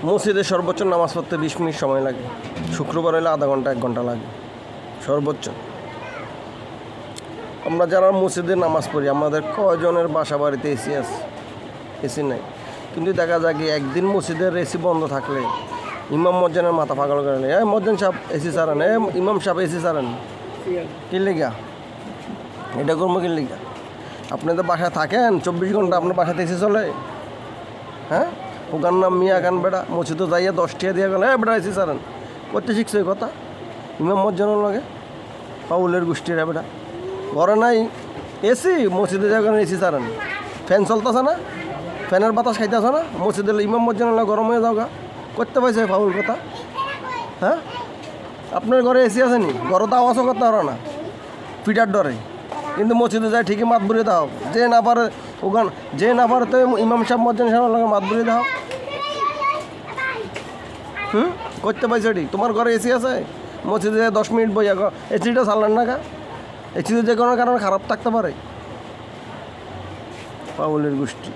মসজিদে সর্বোচ্চ নামাজ পড়তে 20 মিনিট সময় লাগে, শুক্রবার হলে আধা ঘন্টা 1 ঘন্টা লাগে সর্বোচ্চ। আমরা যারা মসজিদে নামাজ পড়ি আমাদের কয়জনের বাসা বাড়িতে এসি আছে? এসি নাই। কিন্তু দেখা যায় কি একদিন মসজিদের এসি বন্ধ থাকলে ইমাম মজ্জানের মাথা পাগল করে নেয়, মজ্জান সাহেব এসি ছাড়েন, ইমাম সাহেব এসি ছাড়েন, কি লেগা এটা করবো কি লেগা? আপনি তো বাসায় থাকেন 24 ঘন্টা, আপনার বাসাতে এসি চলে? হ্যাঁ, ওখান নাম মিয়া খান বেটা মসজিদে যাইয়া 10 টাকা দিয়ে গেল, বেটা এসি ছাড়েন, করতে শিখছে এই কথা ইমাম মজ্জানের লাগে পাউলের গোষ্ঠীরা বেটা। ঘরে নাই এসি, মসজিদে যাবেন এসি ছাড়েন, ফ্যান চলতেছে না, ফ্যানের বাতাস খাইতেছে না, মসজিদে ইমাম মজ্জানের গরম হয়ে যাওগা, করতে পারছে ফাউল কথা? হ্যাঁ, আপনার ঘরে এসি আছে নি? ঘরে তো আওয়াজও করতে পারো না ফিটার ডরে, কিন্তু মসজিদে যায় ঠিকই মাত বুড়িয়ে দাও, যে না পারে ওখান, যে না পারে তো ইমাম সাহেব মজ্জান সাহেবের লাগে মাত বুড়িয়ে দাও। করতে পারছে ঠিক? তোমার ঘরে এসি আছে, মসজিদে 10 মিনিট বইয়া গো এসিটা চাললেন না গা, এসিতে যে কোনো কারণে খারাপ থাকতে পারে পাউলের গোষ্ঠী।